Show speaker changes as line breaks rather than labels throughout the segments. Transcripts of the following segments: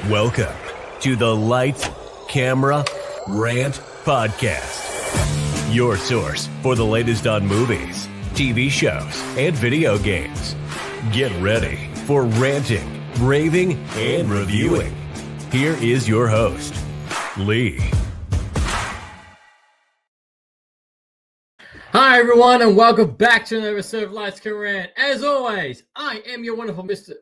Welcome to the Lights, Camera, Rant Podcast. Your source for the latest on movies, TV shows, and video games. Get ready for ranting, raving, and reviewing. Here is your host, Lee.
Hi everyone, and welcome back to another episode of Lights, Camera, Rant. As always, I am your wonderful Mr.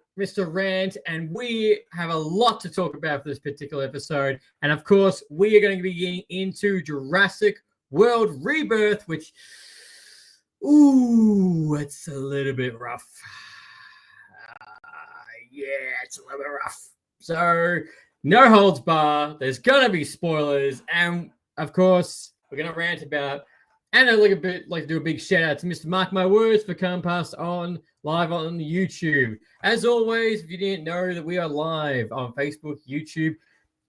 Rant, and we have a lot to talk about for this particular episode. And of course, we are going to be getting into Jurassic World Rebirth, which, it's a little bit rough. It's a little bit rough. So, no holds bar. There's going to be spoilers, and of course, we're going to rant about. And I'd like to do a big shout out to Mr. Mark My Words for coming past on live on YouTube. As always, if you didn't know that we are live on Facebook, YouTube,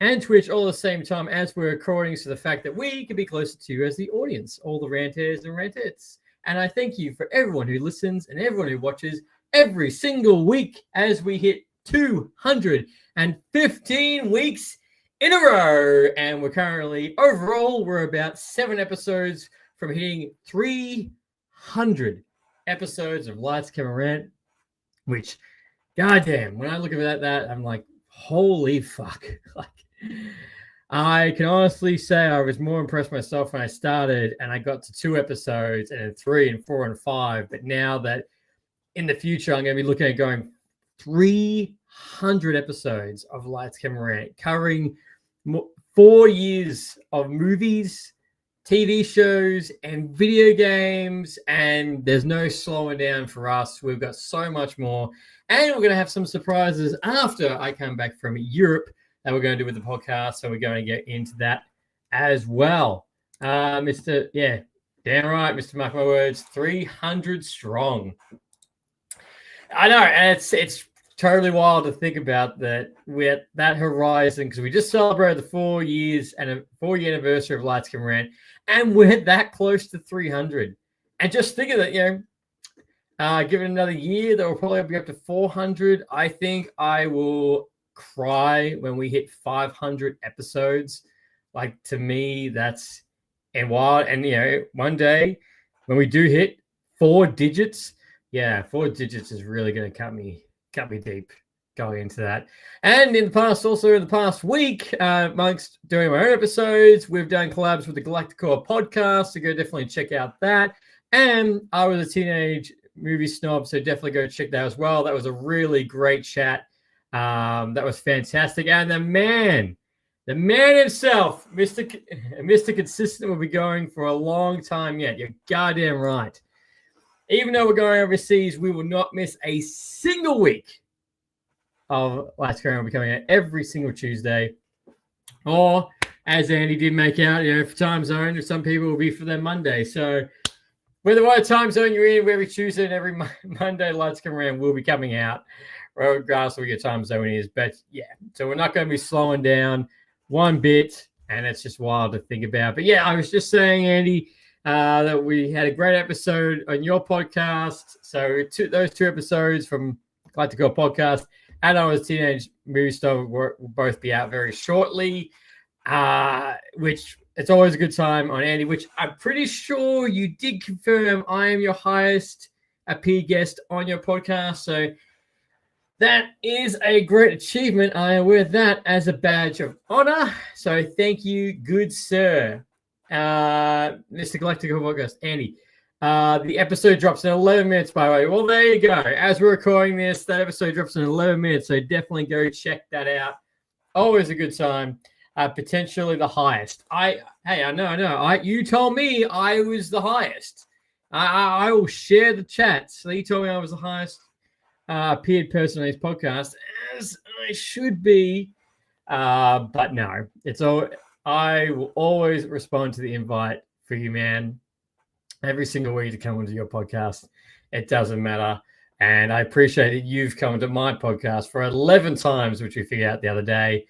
and Twitch all at the same time as we're recording, so the fact that we can be closer to you as the audience, all the ranters and rantettes. And I thank you for everyone who listens and everyone who watches every single week as we hit 215 weeks in a row. And we're currently, overall, we're about 7 episodes from hitting 300 episodes of Lights, Camera, Rant, which, goddamn, when I look at that, I'm like, holy fuck. Like, I can honestly say I was more impressed myself when I started and I got to 2 episodes and then 3 and 4 and 5. But now that in the future, I'm going to be looking at going 300 episodes of Lights, Camera, Rant, covering 4 years of movies, TV shows, and video games, and there's no slowing down for us. We've got so much more, and we're going to have some surprises after I come back from Europe that we're going to do with the podcast, so we're going to get into that as well. Damn right, Mr. Mark My Words, 300 strong. I know, and it's totally wild to think about that we're at that horizon, because we just celebrated the 4 years and a 4-year anniversary of Lights, Camera, Rant, and we're that close to 300. And just think of it, give it another year, that will probably be up to 400. I think I will cry when we hit 500 episodes. Like, to me, that's wild. And, one day when we do hit 4 digits, 4 digits is really going to cut me deep going into that. And in the past week, amongst doing my own episodes, we've done collabs with the Galacticore podcast, so go definitely check out that. And I was a teenage movie snob, so definitely go check that as well. That was a really great chat. That was fantastic. And the man himself, Mr. Consistent, will be going for a long time yet. You're goddamn right. Even though we're going overseas, we will not miss a single week of Lights, Camera, will be coming out every single Tuesday. Or, as Andy did make out, for time zone, some people will be for their Monday. So, whether what time zone you're in, every Tuesday and every Monday, Lights, Camera, Rant will be coming out, regardless of what your time zone is. But, so we're not going to be slowing down one bit, and it's just wild to think about. But, I was just saying, Andy, that we had a great episode on your podcast. So those 2 episodes from Galacticore podcast and I Was Teenage Movie Star will both be out very shortly, which it's always a good time on Andy, which I'm pretty sure you did confirm I am your highest appeared guest on your podcast. So that is a great achievement. I wear that as a badge of honor. So thank you, good sir. Mr. Galacticore podcast, Andy. The episode drops in 11 minutes, by the way. Well, there you go. As we're recording this, that episode drops in 11 minutes, so definitely go check that out. Always a good time. Potentially the highest. I know. You told me I was the highest. I will share the chat. So you told me I was the highest appeared person on this podcast, as I should be. But no, I will always respond to the invite for you, man. Every single week to come onto your podcast. It doesn't matter. And I appreciate that you've come to my podcast for 11 times, which we figured out the other day,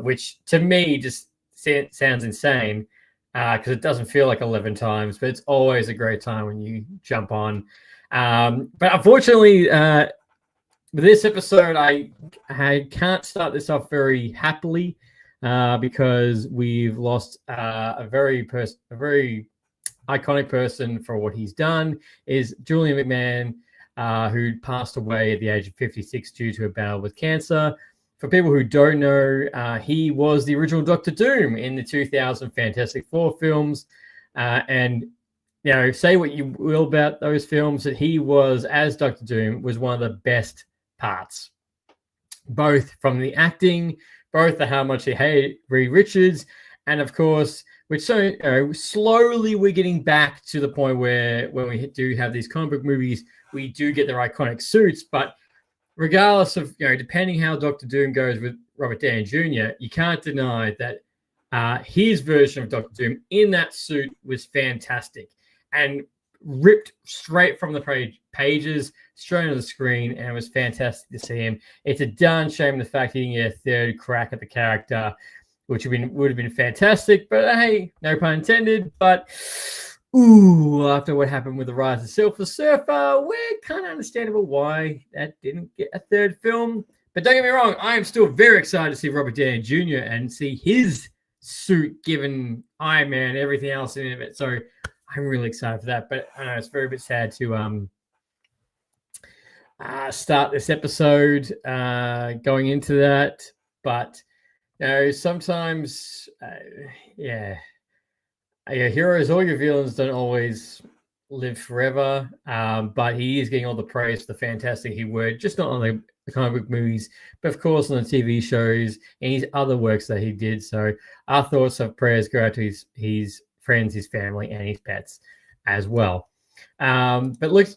which to me just sounds insane because it doesn't feel like 11 times, but it's always a great time when you jump on. But unfortunately, With this episode, I can't start this off very happily because we've lost a very iconic person for what he's done. Is Julian McMahon, who passed away at the age of 56 due to a battle with cancer. For people who don't know, he was the original Doctor Doom in the 2000 Fantastic Four films, and say what you will about those films, that he was, as Doctor Doom, was one of the best parts, both from the acting, both the how much he hated Reed Richards, and of course, which slowly we're getting back to the point where when we do have these comic book movies, we do get their iconic suits. But regardless of depending how Doctor Doom goes with Robert Downey Jr., you can't deny that his version of Doctor Doom in that suit was fantastic and ripped straight from the pages, straight on the screen, and it was fantastic to see him. It's a darn shame the fact he didn't get a third crack at the character, which would have been fantastic. But hey, no pun intended. But after what happened with the Rise of Silver Surfer, we're kind of understandable why that didn't get a third film. But don't get me wrong, I am still very excited to see Robert Downey Jr. and see his suit given Iron Man and everything else in it. So I'm really excited for that, but I know it's very bit sad to start this episode going into that. But sometimes, your heroes or your villains don't always live forever. But he is getting all the praise for the fantastic he worked, just not on the comic book movies, but of course on the TV shows and his other works that he did. So our thoughts of prayers go out to his friends, his family, and his pets as well. But look,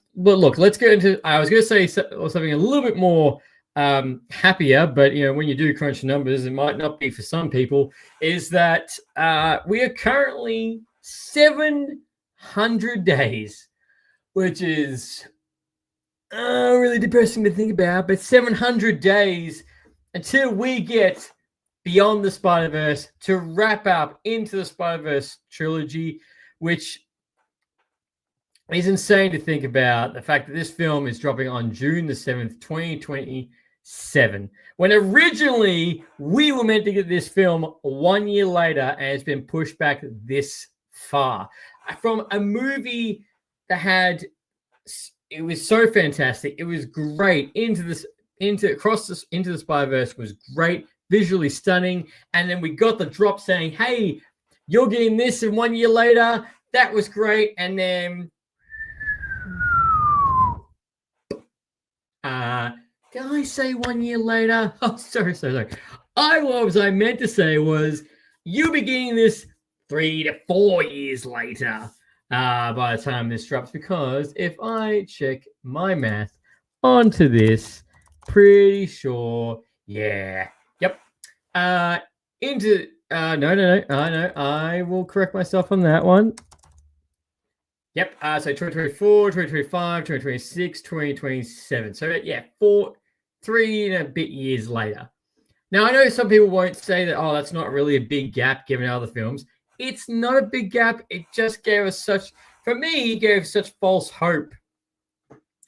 let's get into. I was going to say something a little bit more happier, but when you do crunch numbers, it might not be for some people. Is that we are currently 700 days, which is really depressing to think about. But 700 days until we get Beyond the Spider-Verse to wrap up into the Spider-Verse trilogy, which is insane to think about. The fact that this film is dropping on June the 7th, 2027, when originally we were meant to get this film 1 year later, and it's been pushed back this far. From a movie that it was so fantastic. It was great. Into the Spider-Verse was great. Visually stunning, and then we got the drop saying, hey, you're getting this, and 1 year later, that was great. And then did I say 1 year later? Oh, sorry. What I meant to say was you'll be getting this 3 to 4 years later by the time this drops, because if I check my math onto this, pretty sure, yeah. Yep. No. I will correct myself on that one. Yep. So 2024, 2025, 2026, 2027. So yeah, 3 and a bit years later. Now I know some people won't say that, that's not really a big gap given other films. It's not a big gap. It just gave us such false hope.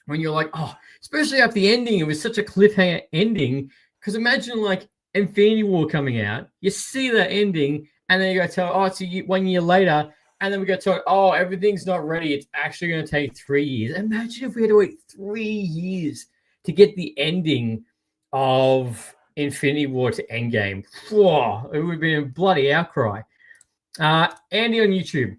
When you're like, especially after the ending, it was such a cliffhanger ending. Because imagine like Infinity War coming out, you see that ending, and then you go tell, it's 1 year later, and then we go tell, everything's not ready. It's actually going to take 3 years. Imagine if we had to wait 3 years to get the ending of Infinity War to Endgame. Whoa, it would have been a bloody outcry. Andy on YouTube.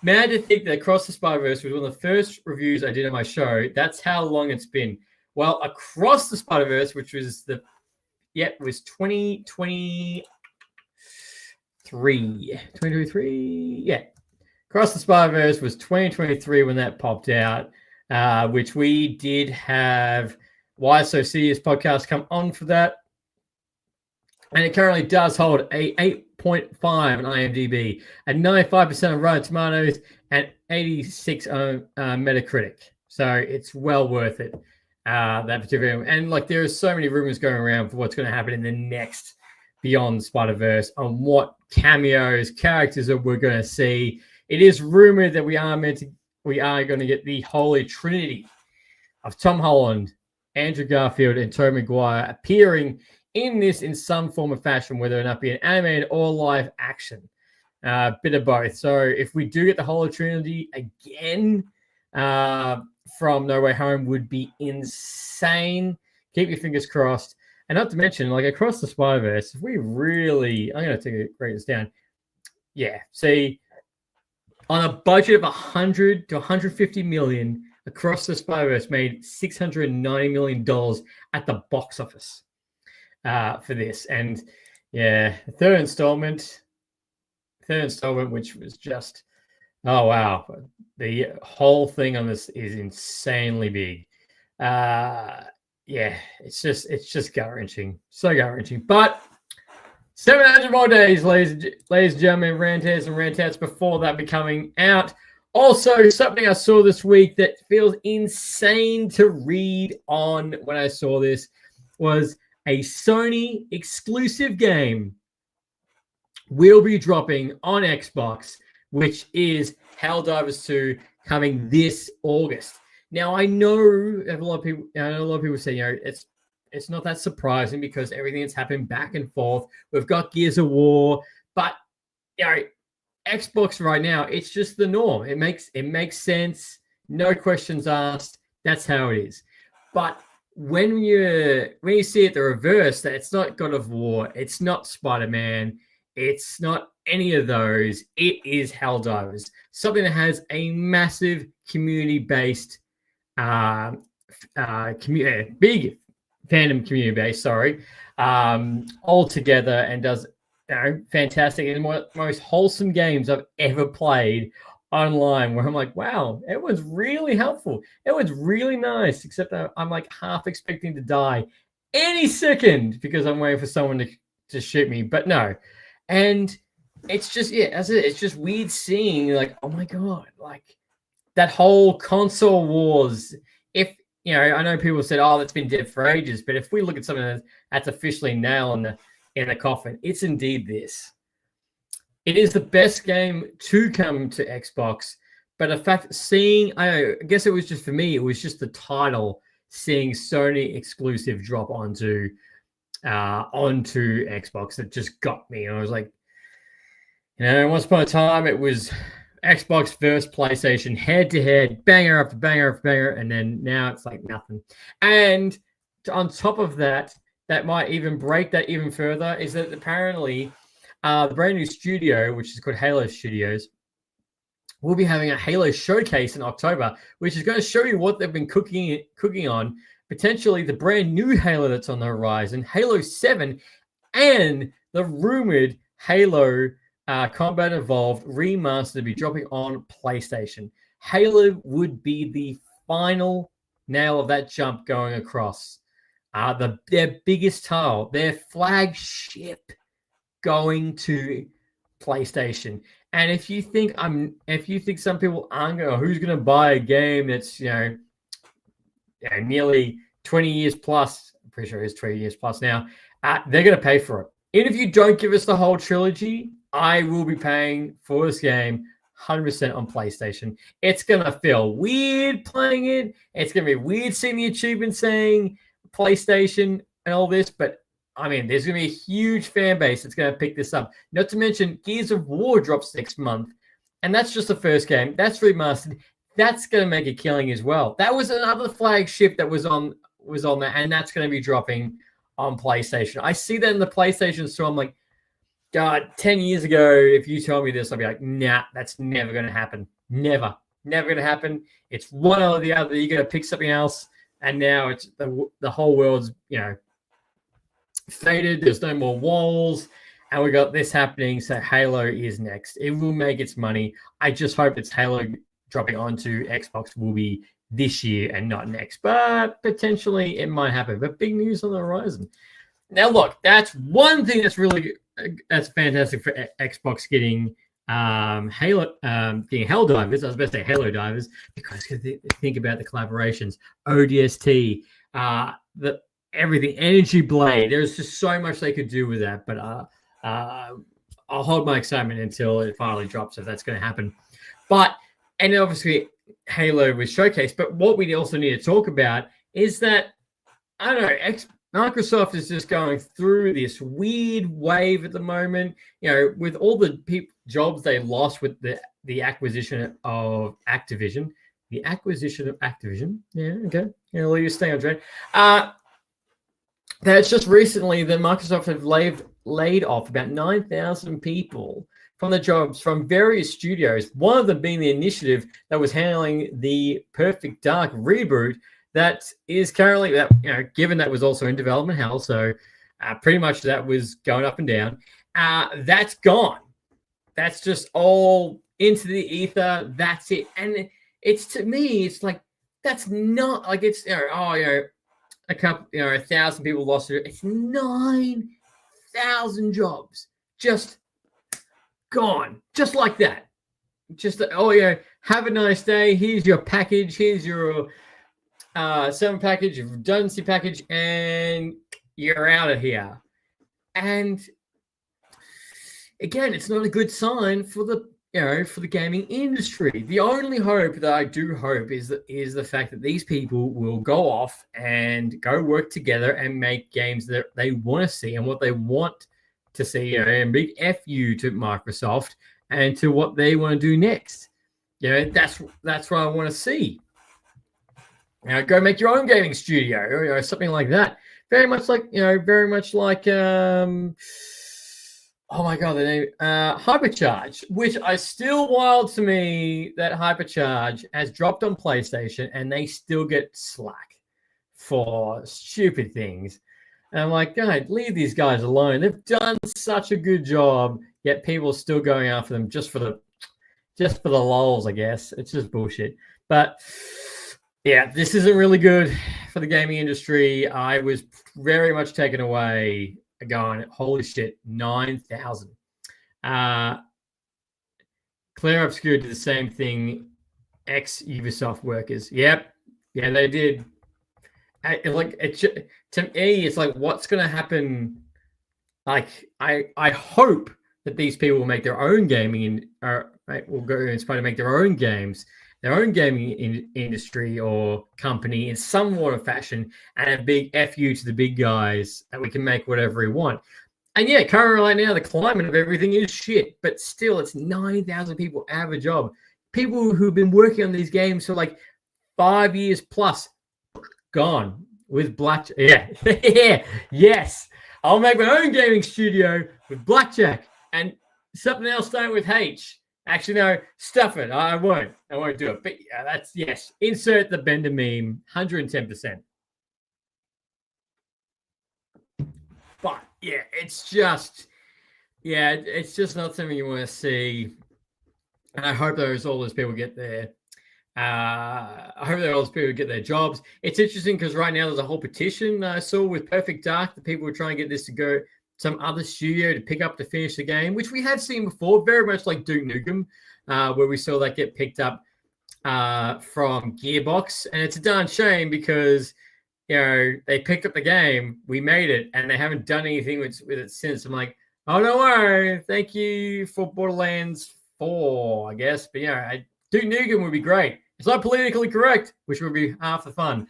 Mad to think that Across the Spider-Verse was one of the first reviews I did on my show. That's how long it's been. Well, Across the Spider-Verse, which was was 2023. 2023? Yeah. Across the Spider-Verse was 2023 when that popped out, which we did have Why So Serious podcast come on for that. And it currently does hold a 8.5 on IMDb, at 95% on Rotten Tomatoes, and 86 on Metacritic. So it's well worth it. That particular, and like there are so many rumors going around for what's going to happen in the next Beyond Spider-Verse, on what cameos, characters that we're going to see. It is rumored that we are going to get the Holy Trinity of Tom Holland, Andrew Garfield and Tobey Maguire appearing in this in some form of fashion, whether or not be an animated or live action. Bit of both. So if we do get the whole Trinity again from No Way Home, would be insane. Keep your fingers crossed. And not to mention, like Across the Spider-Verse, if we really, I'm going to write this down. Yeah, see, on a budget of 100 to 150 million, Across the Spider-Verse made $690 million at the box office for this. And yeah, the third installment, which was just, oh wow, the whole thing on this is insanely big. Yeah, it's just gut-wrenching, so gut-wrenching. But 700 more days, ladies and gentlemen, ranters and rantats, before that be coming out. Also, something I saw this week that feels insane to read on when I saw this was a Sony exclusive game will be dropping on Xbox, which is Helldivers 2, coming this August. Now, I know a lot of people say, it's not that surprising because everything that's happened back and forth. We've got Gears of War, but Xbox right now, it's just the norm. It makes sense. No questions asked. That's how it is. But when you see it the reverse, that it's not God of War, it's not Spider-Man, it's not any of those. It is Helldivers, something that has a massive community-based, big fandom community base. All together, and does fantastic and most wholesome games I've ever played online. Where I'm like, wow, everyone's really helpful. Everyone's really nice, except I'm like half expecting to die any second because I'm waiting for someone to shoot me. But no. And it's just, it's just weird seeing, like, oh my God, like that whole console wars. If, I know people said, oh, that's been dead for ages. But if we look at something that's officially nail in the coffin, it's indeed this. It is the best game to come to Xbox. But in fact, I guess it was just for me, it was just the title, seeing Sony exclusive drop onto Xbox, that just got me. And I was like, once upon a time it was Xbox versus PlayStation, head to head, banger after banger after banger, and then now it's like nothing. And on top of that, that might even break that even further, is that apparently the brand new studio, which is called Halo Studios, will be having a Halo showcase in October, which is going to show you what they've been cooking on. Potentially the brand new Halo that's on the horizon, Halo 7, and the rumored Halo Combat Evolved remaster to be dropping on PlayStation. Halo would be the final nail of that jump going across. Their biggest title, their flagship, going to PlayStation. And if you think some people aren't going, who's going to buy a game that's nearly 20 years plus, I'm pretty sure it's 20 years plus now, they're going to pay for it. And if you don't give us the whole trilogy, I will be paying for this game 100% on PlayStation. It's going to feel weird playing it. It's going to be weird seeing the achievement saying PlayStation and all this, but I mean, there's going to be a huge fan base that's going to pick this up. Not to mention, Gears of War drops next month, and that's just the first game. That's remastered. That's going to make a killing as well. That was another flagship that was on there, and that's going to be dropping on PlayStation. I see that in the PlayStation store. I'm like, God, 10 years ago, if you told me this, I'd be like, nah, that's never going to happen. Never going to happen. It's one or the other. You're going to pick something else, and now it's the whole world's, faded. There's no more walls, and we got this happening. So Halo is next. It will make its money. I just hope it's Halo dropping onto Xbox will be this year and not next, but potentially it might happen. But big news on the horizon. Now, look, that's one thing that's fantastic for Xbox getting Halo, getting Helldivers. I was about to say Halo Divers because think about the collaborations, ODST, everything, Energy Blade. There's just so much they could do with that, but I'll hold my excitement until it finally drops, if that's going to happen. And obviously Halo was showcased, but what we also need to talk about is that I don't know. Microsoft is just going through this weird wave at the moment. With all the jobs they lost with the acquisition of Activision. The acquisition of Activision. Yeah, okay. I'll let you stay on track. That's just recently that Microsoft have laid off about 9,000 people from the jobs from various studios. One of them being the initiative that was handling the Perfect Dark reboot that is currently, given that was also in development hell, so pretty much that was going up and down. That's gone. That's just all into the ether. That's it. And it's, to me, it's like, that's not like it's, a couple, 1,000 people lost it. It's 9,000 jobs just gone, just like that. Just have a nice day. Here's your package. Here's your 7 package, your redundancy package, and you're out of here. And again, it's not a good sign for the gaming industry. The only hope that I do hope is the fact that these people will go off and go work together and make games that they want to see and what they want to see. And big F you to Microsoft and to what they want to do next. That's what I want to see. Go make your own gaming studio, something like that. Very much like oh my god, the name Hypercharge, which I still wild to me that Hypercharge has dropped on PlayStation and they still get slack for stupid things. And I'm like, God, leave these guys alone. They've done such a good job, yet people are still going after them just for the lulz, I guess. It's just bullshit. But yeah, this isn't really good for the gaming industry. I was very much taken away going, holy shit, 9,000. Claire Obscure did the same thing. Ex-Ubisoft workers. Yep. Yeah, they did. To me, it's like, what's going to happen? Like, I hope that these people will make their own gaming will go and try to make their own games, their own gaming industry or company in some sort of fashion, and a big FU to the big guys that we can make whatever we want. And yeah, currently right now, the climate of everything is shit, but still it's 9,000 people out of a job. People who've been working on these games for like 5 years plus, gone with blackjack. Yeah, yeah, yes. I'll make my own gaming studio with blackjack and something else starting with H. Actually, no, stuff it. I won't do it. But yeah, that's, yes. Insert the Bender meme, 110%. But yeah, it's just not something you want to see. And I hope all those people get there. I hope that all those people get their jobs. It's interesting because right now there's a whole petition I saw with Perfect Dark. The people were trying to get this to go some other studio to pick up to finish the game, which we have seen before, very much like Duke Nukem, where we saw that get picked up from Gearbox. And it's a darn shame because, they picked up the game, we made it, and they haven't done anything with it since. I'm like, oh, no worry. Thank you for Borderlands 4, I guess. But, Duke Nukem would be great. It's not politically correct, which would be half the fun.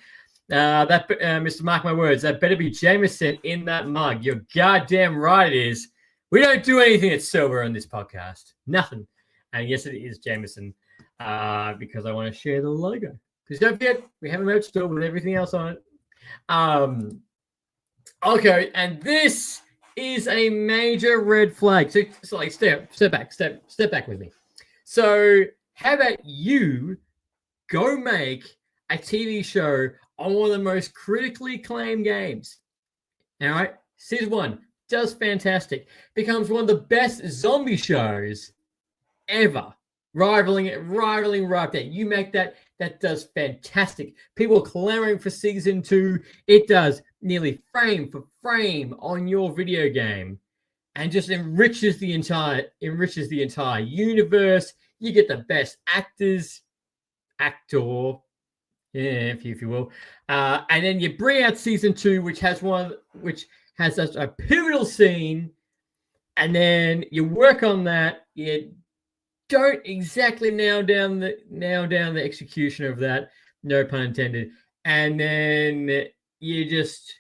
Mr. Mark my words, that better be Jameson in that mug. You're goddamn right it is. We don't do anything that's sober on this podcast. Nothing. And yes, it is Jameson because I want to share the logo. Because don't forget, we have a merch store with everything else on it. Okay, and this is a major red flag. So like, step back with me. So how about you go make a TV show on one of the most critically acclaimed games? All right, Season 1 does fantastic. Becomes one of the best zombie shows ever. Rivaling right there. You make that does fantastic. People are clamoring for Season 2. It does nearly frame for frame on your video game and just enriches the entire universe. You get the best actor, if you will, and then you bring out Season 2, which has such a pivotal scene, and then you work on that. You don't exactly nail down the execution of that, no pun intended, and then you just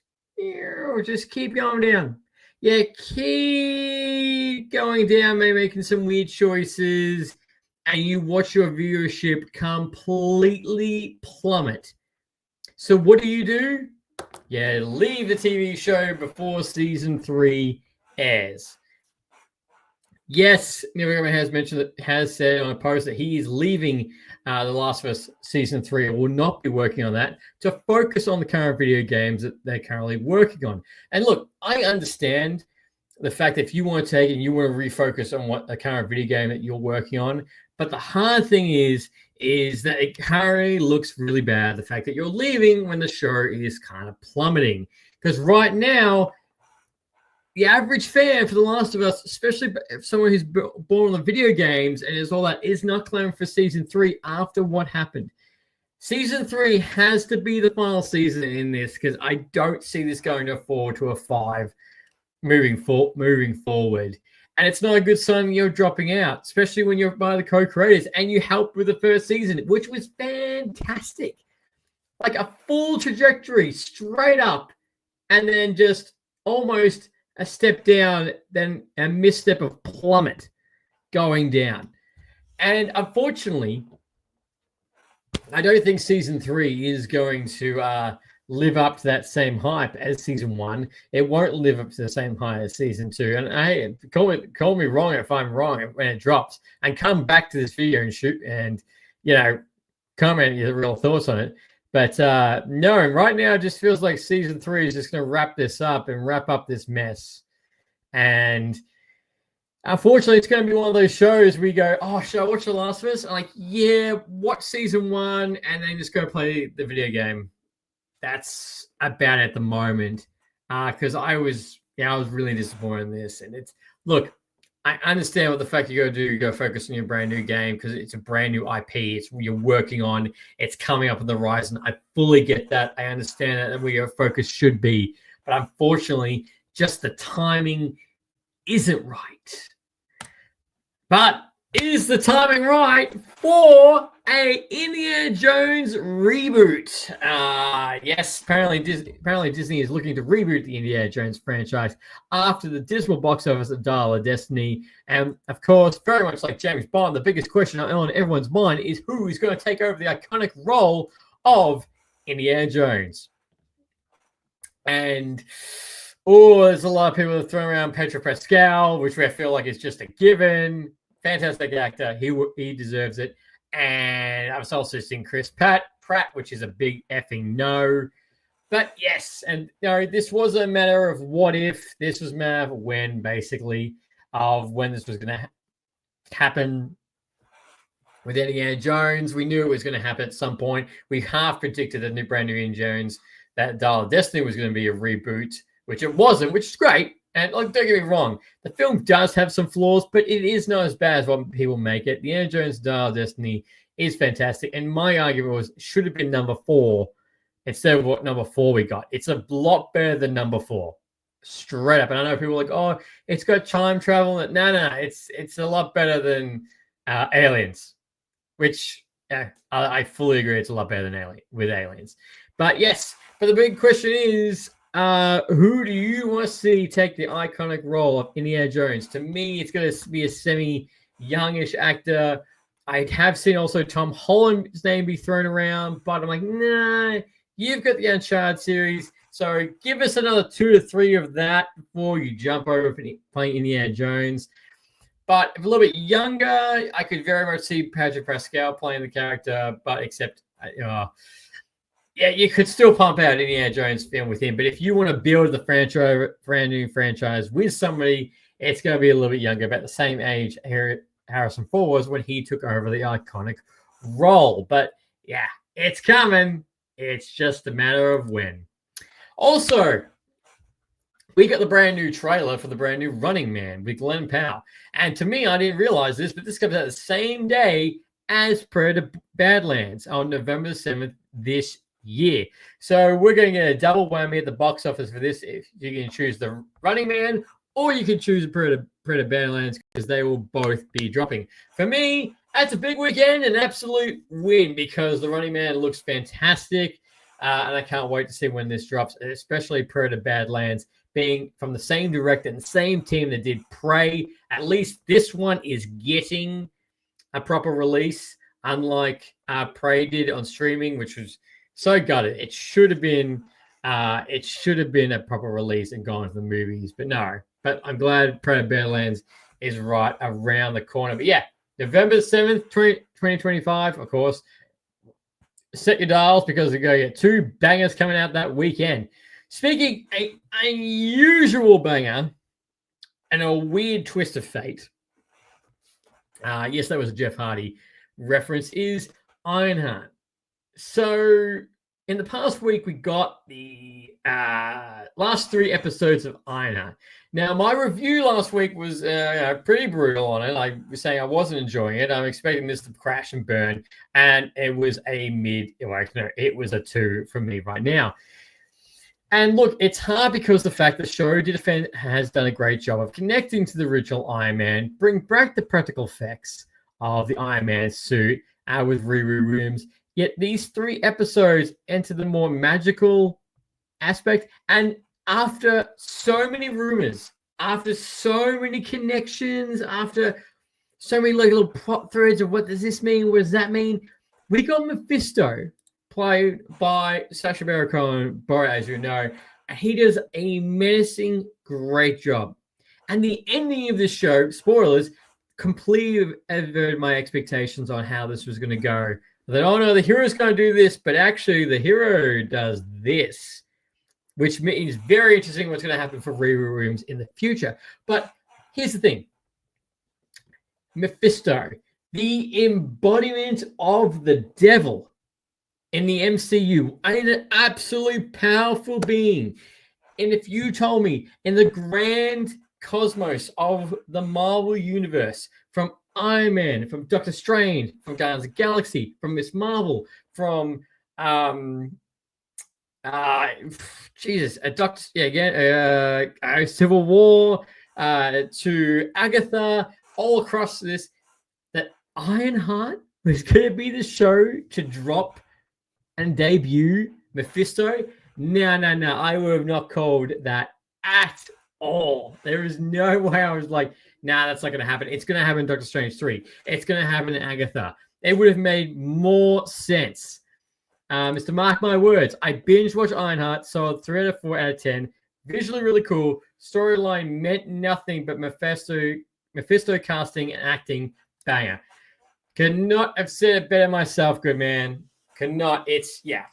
keep going down. Yeah, keep going down, maybe making some weird choices, and you watch your viewership completely plummet. So what do? Yeah, leave the TV show before season 3 airs. Yes, Neil Gaiman has said on a post that he is leaving The Last of Us season 3. Will not be working on that to focus on the current video games that they're currently working on. And look, I understand the fact that if you want to take and you want to refocus on what the current video game that you're working on, but the hard thing is that it currently looks really bad. The fact that you're leaving when the show is kind of plummeting, because right now, the average fan for The Last of Us, especially someone who's born on the video games and is all that, is not clamoring for season 3 after what happened. Season 3 has to be the final season in this, because I don't see this going to a 4 to a 5 moving forward. And it's not a good sign you're dropping out, especially when you're by the co-creators and you helped with the first season, which was fantastic. Like a full trajectory straight up, and then just almost a step down, then a misstep of plummet going down. And unfortunately, I don't think season 3 is going to live up to that same hype as season 1. It won't live up to the same hype as season 2. And hey, call me wrong if I'm wrong when it drops, and come back to this video and comment your real thoughts on it. But no, right now it just feels like season 3 is just going to wrap this up and wrap up this mess. And unfortunately, it's going to be one of those shows where you go, oh, should I watch The Last of Us? I'm like, yeah, watch season 1 and then just go play the video game. That's about it at the moment. Because I was really disappointed in this. And look, I understand what the fact you got to do. You got to focus on your brand new game because it's a brand new IP. It's what you're working on. It's coming up on the horizon. I fully get that. I understand that where your focus should be. But unfortunately, just the timing isn't right. But is the timing right for a Indiana Jones reboot? Yes, apparently Disney is looking to reboot the Indiana Jones franchise after the dismal box office of Dial of Destiny. And of course, very much like James Bond, the biggest question on everyone's mind is who is going to take over the iconic role of Indiana Jones. And there's a lot of people that throw around Pedro Pascal, which I feel like is just a given. Fantastic actor. He deserves it. And I've also seen Chris Pratt, which is a big effing no. But yes, and this was a matter of what if. This was a matter of when, basically, of when this was going to happen with Indiana Jones. We knew it was going to happen at some point. We half predicted a brand new Indiana Jones, that Dial of Destiny was going to be a reboot, which it wasn't, which is great. And don't get me wrong, the film does have some flaws, but it is not as bad as what people make it. The Indiana Jones Dial of Destiny is fantastic. And my argument was, should have been number 4 instead of what number 4 we got. It's a lot better than number 4. Straight up. And I know people are like, oh, it's got time travel. No. It's a lot better than Aliens, which I fully agree. It's a lot better than Aliens. But yes, but the big question is, who do you want to see take the iconic role of Indiana Jones? To me, it's going to be a semi-youngish actor. I have seen also Tom Holland's name be thrown around, but I'm like, nah, you've got the Uncharted series, so give us another 2 to 3 of that before you jump over playing Indiana Jones. But if a little bit younger, I could very much see Pedro Pascal playing the character, but except... yeah, you could still pump out Indiana Jones film with him, but if you want to build the brand new franchise with somebody, it's going to be a little bit younger, about the same age Harrison Ford was when he took over the iconic role. But yeah, it's coming. It's just a matter of when. Also, we got the brand new trailer for the brand new Running Man with Glenn Powell. And to me, I didn't realize this, but this comes out the same day as Predator Badlands on November 7th this year. So we're going to get a double whammy at the box office for this. If you can choose the Running Man or you can choose Predator Badlands, because they will both be dropping. For me, that's a big weekend, an absolute win, because the Running Man looks fantastic. And I can't wait to see when this drops, especially Predator Badlands being from the same director and the same team that did Prey. At least this one is getting a proper release, unlike Prey did on streaming, which was so gutted. It should have been a proper release and gone to the movies, but no. But I'm glad Predator Badlands is right around the corner. But yeah, November 7th, 2025, of course. Set your dials because we're going to get 2 bangers coming out that weekend. Speaking an unusual banger and a weird twist of fate. Yes, that was a Jeff Hardy reference, is Ironheart. So in the past week, we got the last 3 episodes of Ironheart. Now, my review last week was pretty brutal on it. I was saying I wasn't enjoying it. I'm expecting this to crash and burn, and it was a it was a 2 from me right now. And look, it's hard because the fact that show has done a great job of connecting to the original Iron Man, bring back the practical effects of the Iron Man suit with Reboot rooms. Yet these 3 episodes enter the more magical aspect. And after so many rumors, after so many connections, after so many little plot threads of what does this mean, what does that mean, we got Mephisto, played by Sacha Baron Cohen, as you know, and he does a menacing, great job. And the ending of this show, spoilers, completely averted my expectations on how this was going to go. That, oh no, the hero's going to do this, but actually the hero does this, which means very interesting what's going to happen for Reboot rooms in the future. But here's the thing. Mephisto, the embodiment of the devil in the MCU, an absolutely powerful being. And if you told me in the grand cosmos of the Marvel Universe, from Iron Man, from Doctor Strange, from Guardians of the Galaxy, from Miss Marvel, from Civil War, to Agatha, all across this, that Ironheart was going to be the show to drop and debut Mephisto. No, I would have not called that at all. There is no way I was like, nah, that's not going to happen. It's going to happen in Doctor Strange 3. It's going to happen in Agatha. It would have made more sense. Mr. Mark my words, I binge watched Ironheart, so 3 out of 4 out of 10. Visually really cool. Storyline meant nothing but Mephisto casting and acting banger. Could not have said it better myself, good man. Cannot. It's the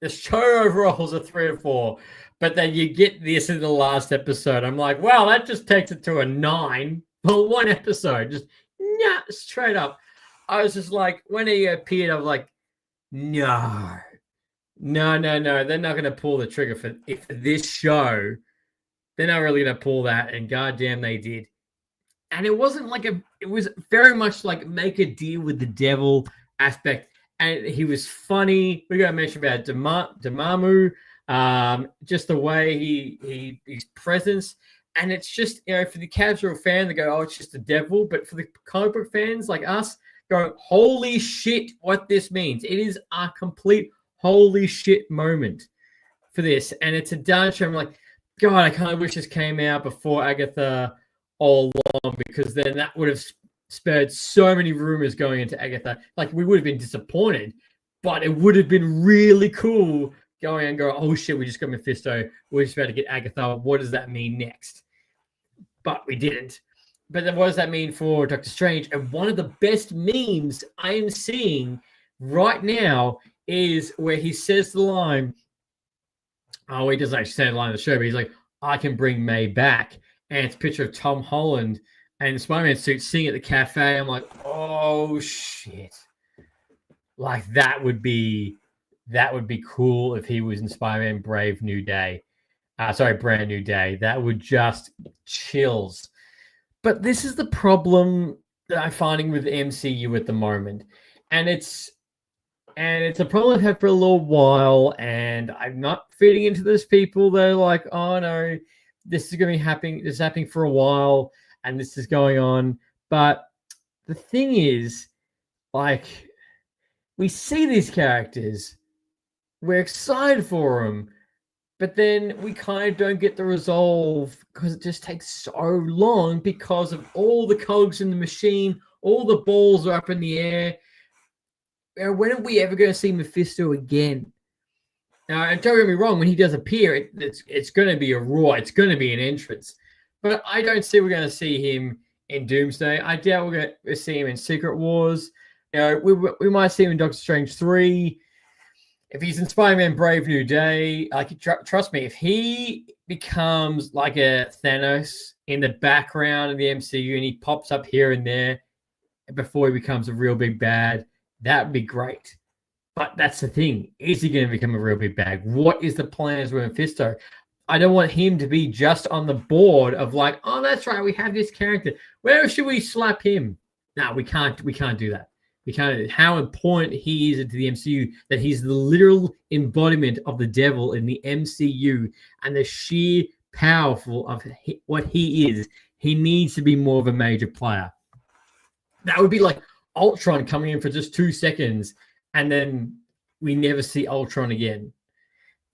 show overall is a 3 or 4, but then you get this in the last episode. I'm like, wow, that just takes it to a 9 for 1 episode. Just straight up. I was just like, when he appeared, I was like, no. They're not going to pull the trigger for this show. They're not really going to pull that, and goddamn, they did. And it wasn't like it was very much like make a deal with the devil aspect. And he was funny. We got to mention about Dormammu, just the way his presence. And it's just, for the casual fan, they go, oh, it's just the devil. But for the comic book fans like us, going, holy shit, what this means. It is a complete holy shit moment for this. And it's a done show. I'm like, God, I kind of wish this came out before Agatha all along, because then that would have spared so many rumors going into Agatha. Like, we would have been disappointed, but it would have been really cool going and go, oh shit, we just got Mephisto. We're just about to get Agatha. What does that mean next? But we didn't. But then what does that mean for Doctor Strange? And one of the best memes I am seeing right now is where he says the line, oh, he doesn't actually say the line of the show, but he's like, I can bring May back. And it's a picture of Tom Holland and Spider-Man suit sitting at the cafe. I'm like, oh shit. Like that would be cool if he was in Spider-Man Brand New Day. That would just chills. But this is the problem that I'm finding with the MCU at the moment. And it's a problem I've had for a little while, and I'm not feeding into those people that are like, oh no, this is going to be happening. This is happening for a while, and this is going on. But the thing is, like, we see these characters, we're excited for them, but then we kind of don't get the resolve because it just takes so long because of all the cogs in the machine, all the balls are up in the air. When are we ever going to see Mephisto again? And don't get me wrong, when he does appear, it's going to be a roar. It's going to be an entrance. But I don't see we're going to see him in Doomsday. I doubt we're going to see him in Secret Wars. We might see him in Doctor Strange 3. If he's in Spider-Man Brave New Day, trust me, if he becomes like a Thanos in the background of the MCU and he pops up here and there before he becomes a real big bad, that would be great. But that's the thing. Is he going to become a real big bad? What is the plans with Mephisto? I don't want him to be just on the board of like, oh, that's right, we have this character. Where should we slap him? No, we can't do that. We can't. How important he is into the MCU, that he's the literal embodiment of the devil in the MCU, and the sheer powerful of what he is. He needs to be more of a major player. That would be like Ultron coming in for just 2 seconds, and then we never see Ultron again.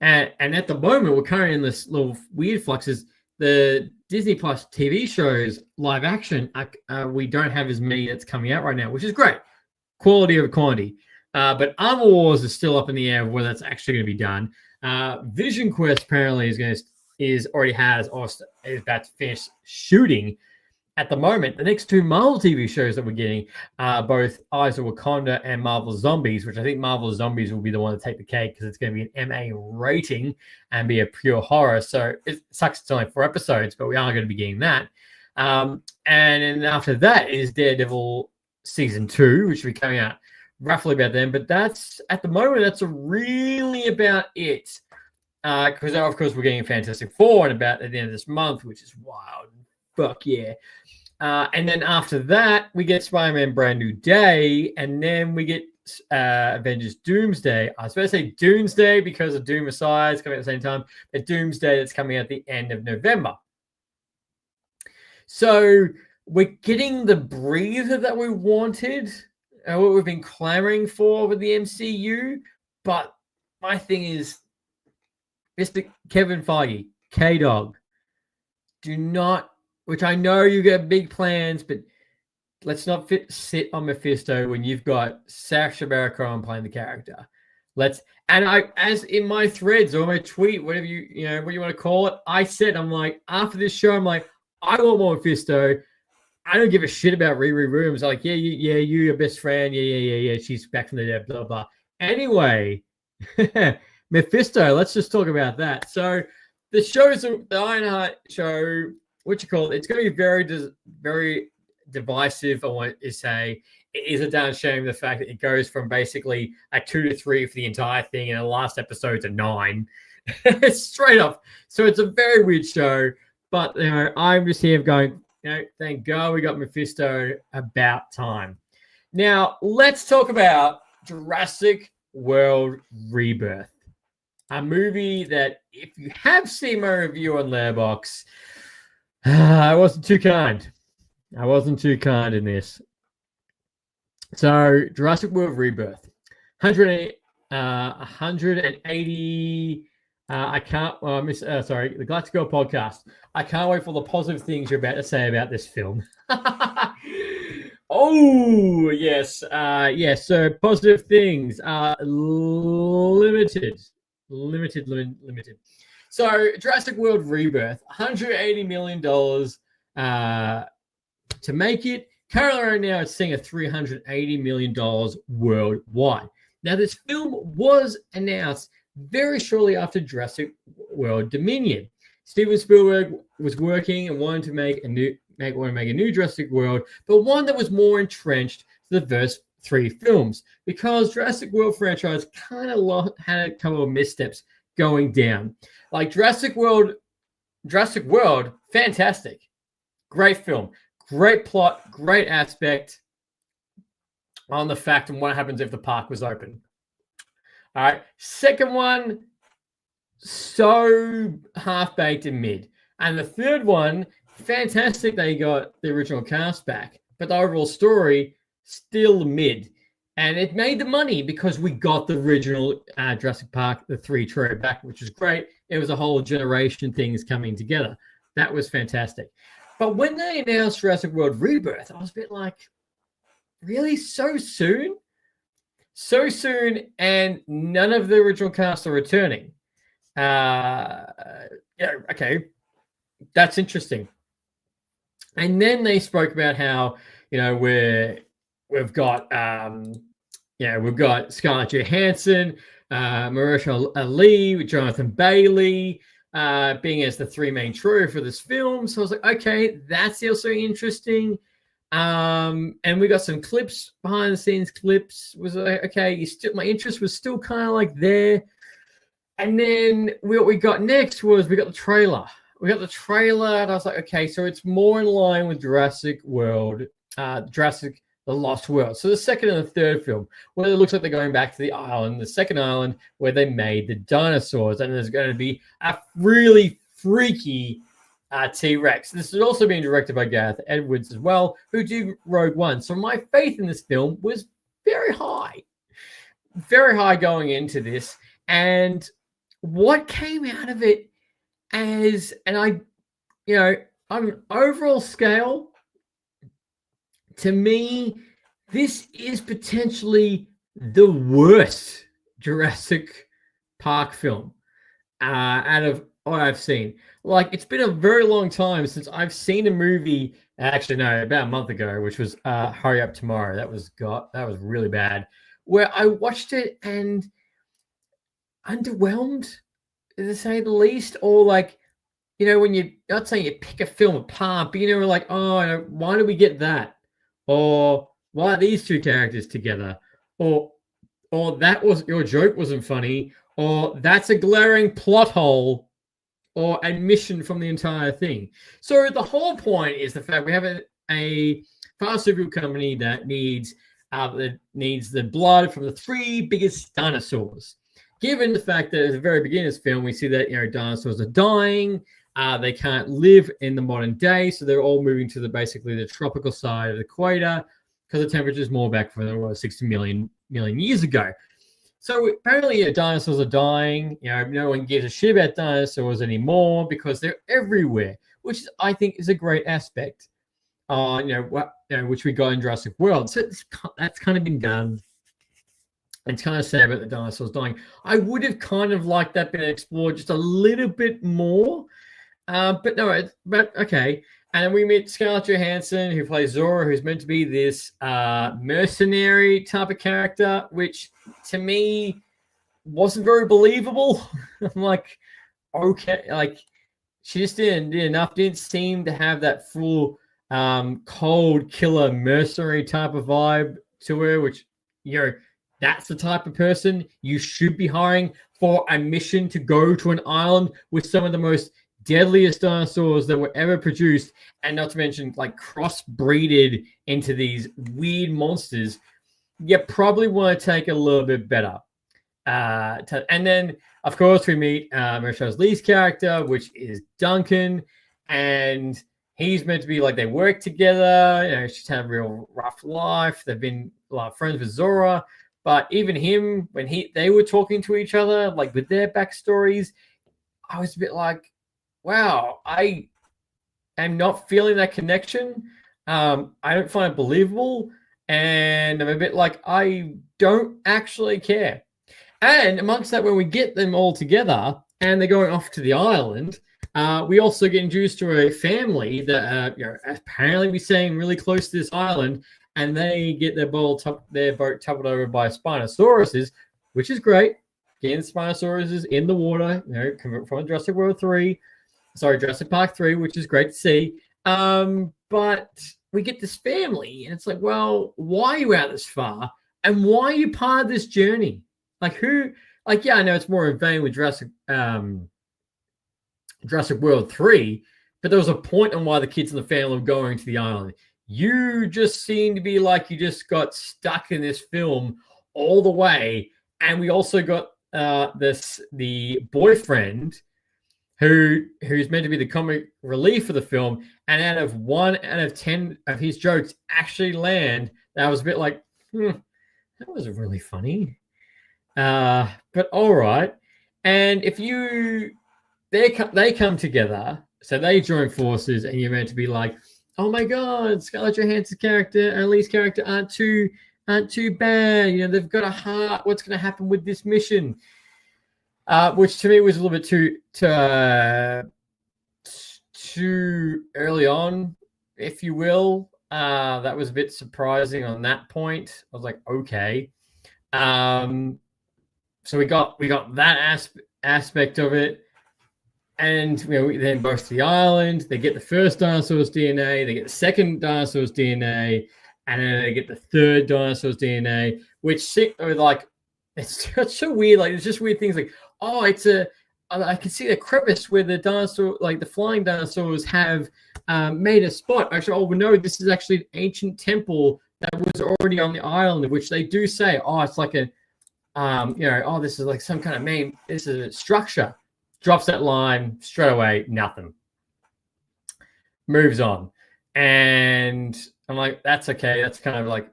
And at the moment, we're currently in this little weird flux. Is the Disney Plus TV shows live action? We don't have as many that's coming out right now, which is great. Quality over quantity. But Armor Wars is still up in the air of whether that's actually going to be done. Vision Quest apparently is about to finish shooting. At the moment, the next 2 Marvel TV shows that we're getting are both Eyes of Wakanda and Marvel Zombies, which I think Marvel Zombies will be the one to take the cake because it's going to be an MA rating and be a pure horror. So it sucks it's only 4 episodes, but we are going to be getting that. And then after that is Daredevil Season 2, which will be coming out roughly about then. But that's, at the moment, that's really about it. Because, of course, we're getting Fantastic Four at the end of this month, which is wild. Fuck yeah. And then after that, we get Spider-Man Brand New Day, and then we get Avengers Doomsday. I was supposed to say Doomsday because of Doom Messiah is coming at the same time, but Doomsday that's coming at the end of November. So we're getting the breather that we wanted, what we've been clamoring for with the MCU, but my thing is, Mr. Kevin Feige, K-Dog, do not, which I know you got big plans, but let's not sit on Mephisto when you've got Sacha Baron Cohen playing the character. As in my threads or my tweet, whatever what you want to call it, I said, I'm like, after this show, I'm like, I want more Mephisto. I don't give a shit about Riri Rooms. Like, you're your best friend. Yeah. She's back from the dead, blah, blah. Anyway, Mephisto, let's just talk about that. So the show's the Ironheart show, it's going to be very, very divisive, I want to say. It is a damn shame the fact that it goes from basically a 2 to 3 for the entire thing, and the last episode's a 9. Straight off. So it's a very weird show, but I'm just here going, thank God we got Mephisto, about time. Now, let's talk about Jurassic World Rebirth, a movie that, if you have seen my review on Letterboxd, I wasn't too kind. In this. So, Jurassic World Rebirth, 180. The Galactic Girl podcast. I can't wait for the positive things you're about to say about this film. Oh yes, So positive things are limited. So, Jurassic World Rebirth, $180 million to make it. Currently, right now, it's seeing a $380 million worldwide. Now, this film was announced very shortly after Jurassic World Dominion. Steven Spielberg was working and wanted to make a new Jurassic World, but one that was more entrenched to the first 3 films, because Jurassic World franchise kind of had a couple of missteps going down. Like Jurassic World, fantastic. Great film. Great plot. Great aspect on the fact and what happens if the park was open. All right. Second one, so half-baked and mid. And the third one, fantastic they got the original cast back, but the overall story, still mid. And it made the money because we got the original Jurassic Park, the 3 trio back, which was great. It was a whole generation things coming together. That was fantastic. But when they announced Jurassic World Rebirth, I was a bit like, really? So soon? So soon, and none of the original cast are returning. Yeah, okay. That's interesting. And then they spoke about how, we've got Scarlett Johansson, Mahershala Ali, Jonathan Bailey, being as the 3 main trio for this film. So I was like, okay, that's also interesting. And we got some clips, behind the scenes clips. Was like, okay, my interest was still kind of like there. And then what we got next was we got the trailer. And I was like, okay, so it's more in line with Jurassic World, Jurassic The Lost World. So the second and the third film, where it looks like they're going back to the island, the second island where they made the dinosaurs, and there's going to be a really freaky T-Rex. This is also being directed by Gareth Edwards as well, who did Rogue One. So my faith in this film was very high going into this. And what came out of it on an overall scale, to me, this is potentially the worst Jurassic Park film out of what I've seen. Like, it's been a very long time since I've seen a movie. Actually, no, about a month ago, which was Hurry Up Tomorrow. That was really bad. Where I watched it and underwhelmed, to say the least, or like, when you're not saying you pick a film apart, but like, oh, why do we get that? Or why are these 2 characters together? Or that was your joke wasn't funny, or that's a glaring plot hole or admission from the entire thing. So the whole point is the fact we have a pharmaceutical company that needs the blood from the 3 biggest dinosaurs. Given the fact that at the very beginning of this film, we see that dinosaurs are dying, they can't live in the modern day, so they're all moving to basically the tropical side of the equator because the temperature is more back from 60 million years ago. So apparently, dinosaurs are dying. No one gives a shit about dinosaurs anymore because they're everywhere, which I think is a great aspect. Which we got in Jurassic World. So that's kind of been done. And it's kind of sad about the dinosaurs dying. I would have kind of liked that been explored just a little bit more. But okay. And then we meet Scarlett Johansson, who plays Zora, who's meant to be this mercenary type of character, which to me wasn't very believable. I'm like, okay, like she just didn't seem to have that full cold killer mercenary type of vibe to her, which that's the type of person you should be hiring for a mission to go to an island with some of the most deadliest dinosaurs that were ever produced, and not to mention like cross-breeded into these weird monsters. You probably want to take a little bit better. And then, of course, we meet Mahershala Ali's character, which is Duncan, and he's meant to be like they work together. She's had a real rough life. They've been a lot of friends with Zora. But even him, when they were talking to each other, like with their backstories, I was a bit like, wow, I am not feeling that connection. I don't find it believable. And I'm a bit like, I don't actually care. And amongst that, when we get them all together and they're going off to the island, we also get introduced to a family that apparently be staying really close to this island. And they get their boat toppled over by Spinosauruses, which is great. Getting Spinosauruses in the water, from Jurassic World 3. Sorry, Jurassic Park 3, which is great to see. But we get this family, and it's like, well, why are you out this far? And why are you part of this journey? Like, who? Like, yeah, I know it's more in vain with Jurassic World 3, but there was a point on why the kids and the family were going to the island. You just seem to be like you just got stuck in this film all the way. And we also got the boyfriend who's meant to be the comic relief of the film. And out of 1 out of 10 of his jokes actually land, that was a bit like, that was really funny. But all right. And if they come together, so they join forces, and you're meant to be like, oh my god, Scarlett Johansson's character and Lee's character aren't too bad. You know, they've got a heart. What's going to happen with this mission? Which to me was a little bit too early on, if you will. That was a bit surprising on that point. I was like, okay. So we got that aspect of it. And then both to the island, they get the first dinosaur's DNA, they get the second dinosaur's DNA, and then they get the third dinosaur's DNA, which like it's so weird. Like it's just weird things like, oh, I can see the crevice where the dinosaur, like the flying dinosaurs, have made a spot. Actually, oh no, this is actually an ancient temple that was already on the island, which they do say, oh, it's like a, oh, this is like some kind of this is a structure. Drops that line straight away, nothing. Moves on. And I'm like, that's okay. That's kind of like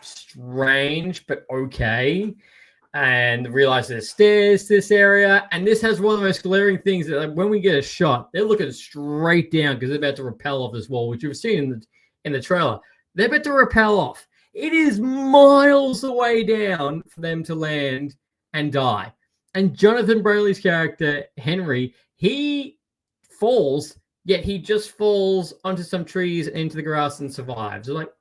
strange, but okay. And realize there's stairs to this area. And this has one of the most glaring things that, like, when we get a shot, they're looking straight down because they're about to rappel off this wall, which you've seen in the trailer. They're about to rappel off. It is miles away down for them to land and die. And Jonathan Braley's character, Henry, he falls, yet he just falls onto some trees and into the grass and survives. They're like,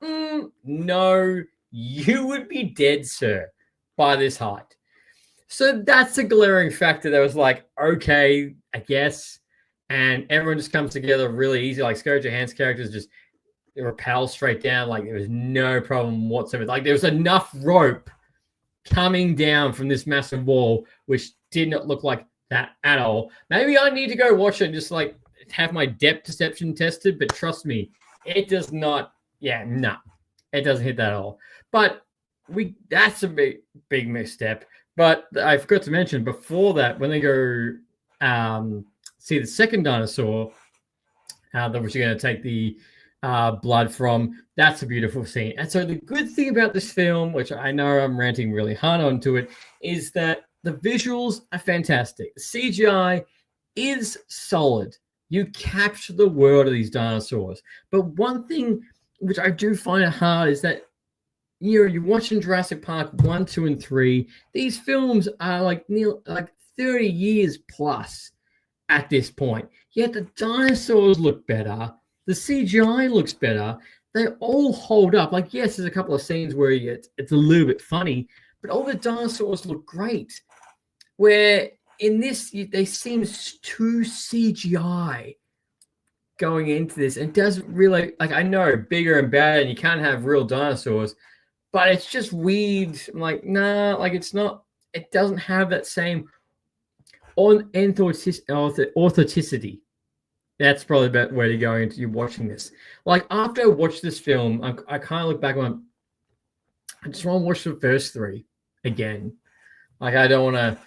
no, you would be dead, sir, by this height. So that's a glaring factor that was like, okay, I guess. And everyone just comes together really easy. Like Scarlett Johansson's characters just rappel straight down. Like there was no problem whatsoever. Like there was enough rope coming down from this massive wall, which did not look like that at all. Maybe I need to go watch it and just like have my depth perception tested, but trust me, it does not. Yeah, no, it doesn't hit that at all. But that's a big misstep. But I forgot to mention before that, when they go see the second dinosaur that we're going to take the blood from, that's a beautiful scene. And so the good thing about this film, which I know I'm ranting really hard onto it, is that the visuals are fantastic. The CGI is solid. You capture the world of these dinosaurs. But one thing which I do find it hard is that you're watching Jurassic Park 1, 2, and 3. These films are like 30 years plus at this point. Yet the dinosaurs look better. The CGI looks better. They all hold up. Like, yes, there's a couple of scenes where it's a little bit funny, but all the dinosaurs look great. Where in this, they seem too CGI going into this. And it doesn't really, like, I know bigger and better and you can't have real dinosaurs, but it's just weird. I'm like, nah, like it's not, it doesn't have that same authenticity. That's probably about where you're going into you watching this. Like after I watched this film, I kind of look back on, I just want to watch the first three again. Like I don't want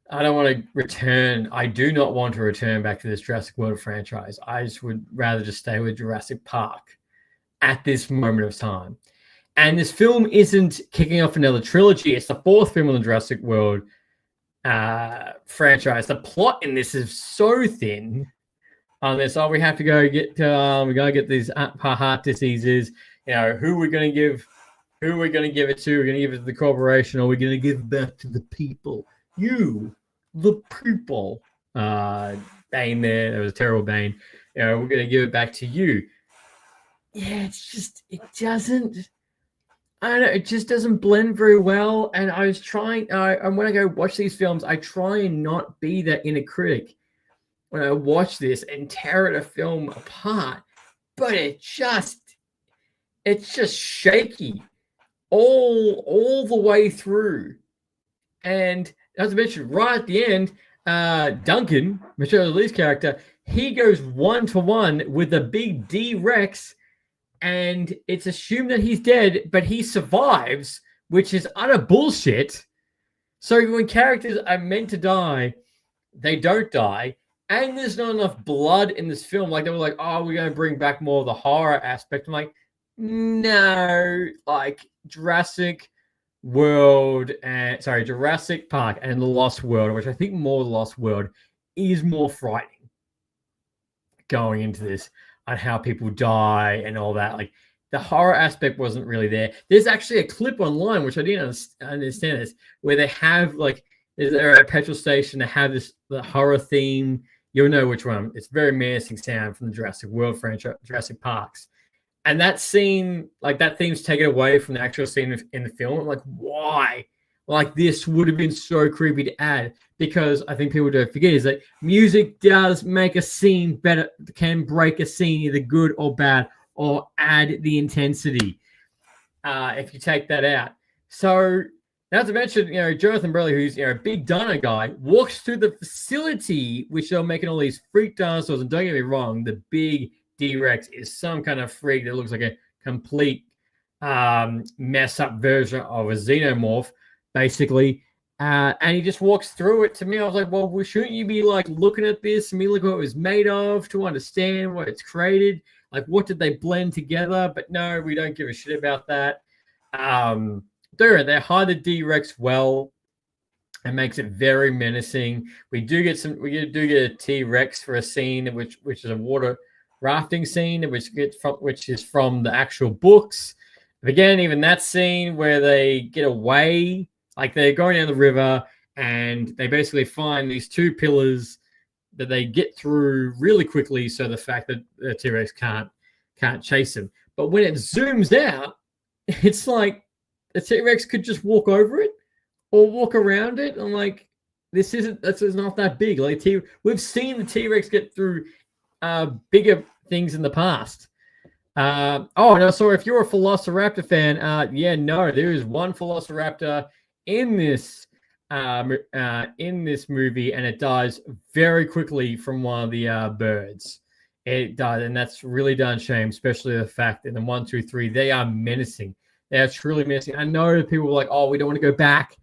to return. I do not want to return back to this Jurassic World franchise. I just would rather just stay with Jurassic Park at this moment of time. And this film isn't kicking off another trilogy. It's the fourth film in the Jurassic World franchise. The plot in this is so thin on this. Oh, we have to go get we gotta get these heart diseases. You know, who we're gonna give it to? We're gonna give it to the corporation, or we're gonna give it back to the people. You, the people. Bane there was a terrible Bane. You know, we're gonna give it back to you. Yeah, it's just it doesn't. I don't know, it just doesn't blend very well. And I was trying, and when I go watch these films, I try and not be that inner critic when I watch this and tear a film apart. But it's just shaky all the way through. And as I mentioned, right at the end, Duncan, Michelle Lee's character, he goes 1-to-1 with a big D-Rex. And it's assumed that he's dead, but he survives, which is utter bullshit. So when characters are meant to die, they don't die. And there's not enough blood in this film. Like, they were like, oh, we're going to bring back more of the horror aspect. I'm like, no. Like, Jurassic Jurassic Park and The Lost World, which I think more The Lost World is more frightening going into this on how people die and all that. Like the horror aspect wasn't really there. There's actually a clip online, which I didn't understand this, where they have like, they're at a petrol station, they have the horror theme. You'll know which one. It's very menacing sound from the Jurassic World franchise, Jurassic Parks. And that scene, like that theme's taken away from the actual scene in the film. I'm like, why? Like this would have been so creepy to add, because I think people don't forget is that music does make a scene better, can break a scene either good or bad, or add the intensity if you take that out. So not to mention, Jonathan Burley, who's a big dino guy, walks through the facility, which they're making all these freak dinosaurs. And don't get me wrong, the big D-Rex is some kind of freak that looks like a complete mess up version of a xenomorph, basically. And he just walks through it. To me, I was like, well, shouldn't you be like looking at this and me look what it was made of to understand what it's created? Like, what did they blend together? But no, we don't give a shit about that. They hide the D-Rex well. It makes it very menacing. We do get a T-Rex for a scene, which is a water rafting scene, which is from the actual books. But again, even that scene where they get away, like they're going down the river and they basically find these two pillars that they get through really quickly, so the fact that the T-Rex can't chase them. But when it zooms out, it's like the T-Rex could just walk over it or walk around it. I'm like, this is not that big. Like we've seen the T-Rex get through bigger things in the past. And so if you're a Velociraptor fan, there is one Velociraptor in this movie, and it dies very quickly from one of the birds. It died, and that's really done shame, especially the fact that in the 1, 2, 3 they are menacing. They are truly menacing. I know people were like, "Oh, we don't want to go back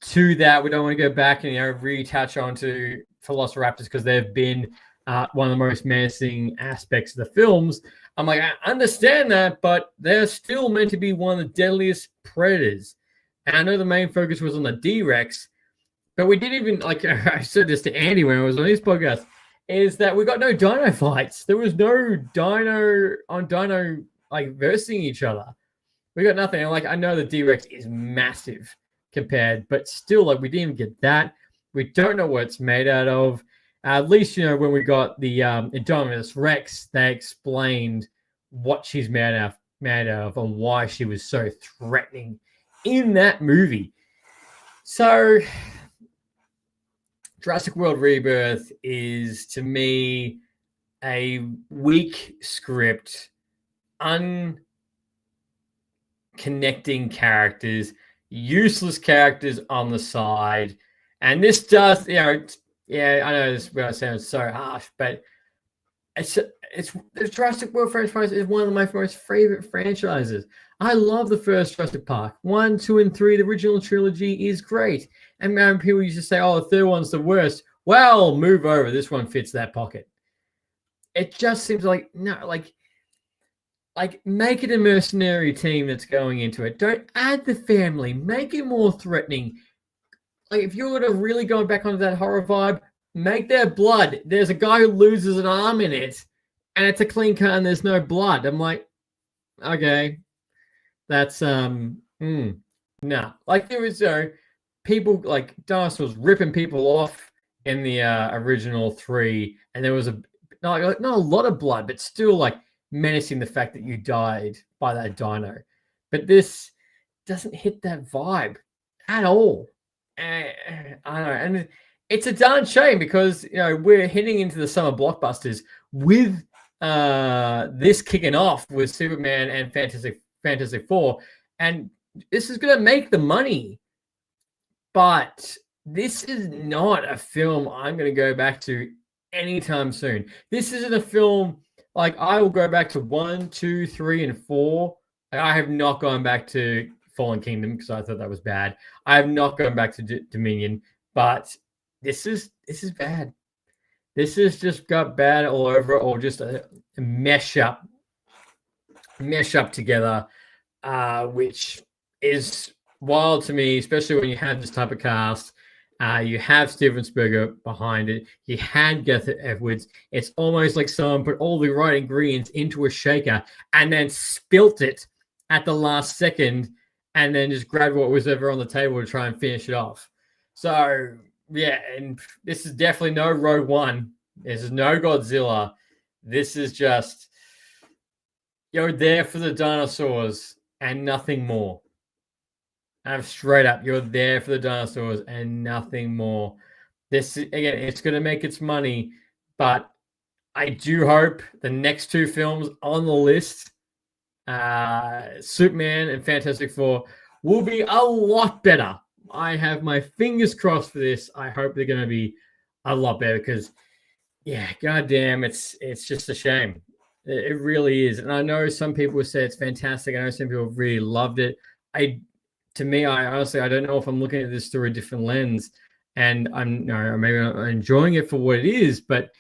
to that. We don't want to go back and retouch onto Velociraptors because they've been one of the most menacing aspects of the films." I'm like, I understand that, but they're still meant to be one of the deadliest predators. And I know the main focus was on the D-Rex, but we didn't even, like I said this to Andy when I was on his podcast, is that we got no dino fights. There was no dino on dino like versing each other. We got nothing. And like, I know the D-Rex is massive compared, but still, like, we didn't even get that. We don't know what it's made out of. At least, when we got the Indominus Rex, they explained what she's made out of and why she was so threatening in that movie. So, Jurassic World Rebirth is, to me, a weak script, unconnecting characters, useless characters on the side. And this does, yeah, I know this sounds so harsh, but it's the Jurassic World franchise is one of my most favorite franchises. I love the first Jurassic Park. 1, 2, and 3, the original trilogy is great. And people used to say, "Oh, the third one's the worst." Well, move over. This one fits that pocket. It just seems like make it a mercenary team that's going into it. Don't add the family. Make it more threatening. Like, if you're going to really go back onto that horror vibe, make there blood. There's a guy who loses an arm in it, and it's a clean cut and there's no blood. I'm like, okay, that's no. Like, there was people, like dinosaurs ripping people off in the original 3, and there was not a lot of blood, but still like menacing the fact that you died by that dino. But this doesn't hit that vibe at all. I don't know, and it's a darn shame because we're heading into the summer blockbusters with this kicking off with Superman and Fantastic Four, and this is going to make the money. But this is not a film I'm going to go back to anytime soon. This isn't a film like I will go back to 1, 2, 3, and 4. I have not gone back to Fallen Kingdom because I thought that was bad. I have not gone back to Dominion, but this is bad. This has just got bad all over, or just a mesh up together, which is wild to me, especially when you have this type of cast. You have Steven Spielberg behind it. You had Gareth Edwards. It's almost like someone put all the right ingredients into a shaker and then spilt it at the last second and then just grabbed what was ever on the table to try and finish it off. So, yeah, and this is definitely no Rogue One. This is no Godzilla. This is just, you're there for the dinosaurs and nothing more. I'm straight up, you're there for the dinosaurs and nothing more. This, again, it's going to make its money, but I do hope the next two films on the list, Superman and Fantastic Four, will be a lot better. I have my fingers crossed for this. I hope they're going to be a lot better because, yeah, goddamn, it's just a shame. It really is. And I know some people say it's fantastic. I know some people really loved it. To me, I honestly, I don't know if I'm looking at this through a different lens, and maybe I'm enjoying it for what it is. But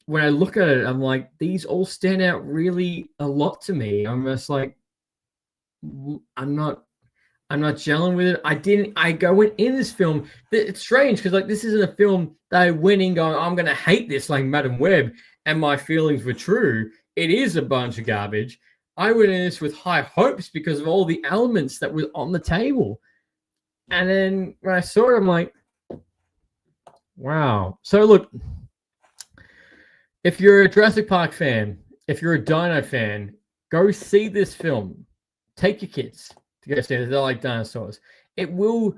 when I look at it, I'm like, these all stand out really a lot to me. I'm just like, I'm not gelling with it. I went in this film. It's strange because like this isn't a film that I went in going, I'm gonna hate this like Madam Web, and my feelings were true. It is a bunch of garbage. I went in this with high hopes because of all the elements that were on the table. And then when I saw it, I'm like, wow. So look, if you're a Jurassic Park fan, if you're a Dino fan, go see this film. Take your kids to go see it. They're like dinosaurs. It will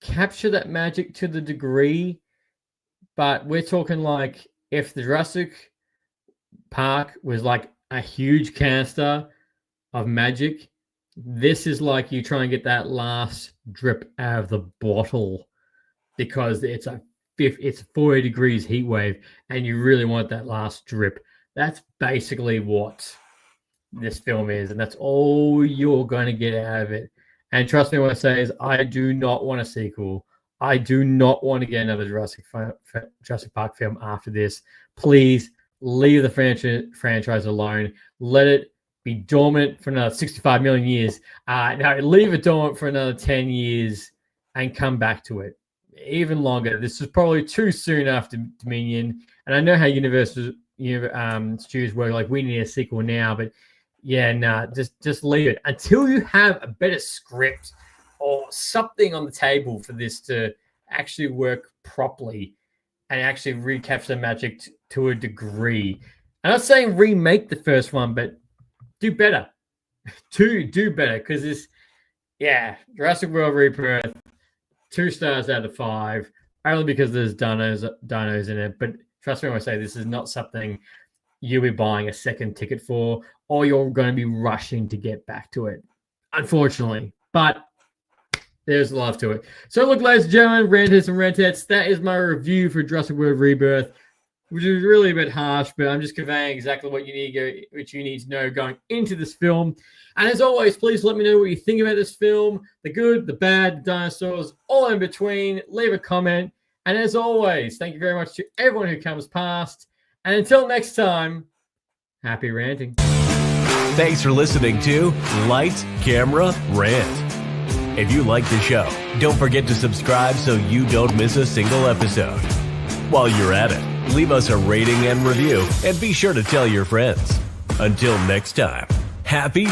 capture that magic to the degree, but we're talking like if the Jurassic Park was like a huge canister of magic, this is like you try and get that last drip out of the bottle because it's 40 degrees heat wave and you really want that last drip. That's basically what this film is, and that's all you're going to get out of it. And trust me when I say is I do not want a sequel. I do not want to get another Jurassic Park film after this. Please leave the franchise alone. Let it be dormant for another 65 million years. No, leave it dormant for another 10 years and come back to it. Even longer. This is probably too soon after Dominion. And I know how Universal studios work. Like, we need a sequel now. But, yeah, just leave it. Until you have a better script or something on the table for this to actually work properly and actually recapture the magic to a degree. I'm not saying remake the first one, but do better. do better, because this, Jurassic World Rebirth, 2 stars out of 5, only because there's dinos in it. But trust me when I say this is not something you'll be buying a second ticket for, or you're going to be rushing to get back to it, unfortunately. But there's love to it. So look, ladies and gentlemen, ranters and rantettes, that is my review for Jurassic World Rebirth, which is really a bit harsh, but I'm just conveying exactly what you need to know going into this film. And as always, please let me know what you think about this film, the good, the bad, the dinosaurs, all in between. Leave a comment. And as always, thank you very much to everyone who comes past. And until next time, happy ranting.
Thanks for listening to Light, Camera, Rant. If you like the show, don't forget to subscribe so you don't miss a single episode. While you're at it, leave us a rating and review, and be sure to tell your friends. Until next time, happy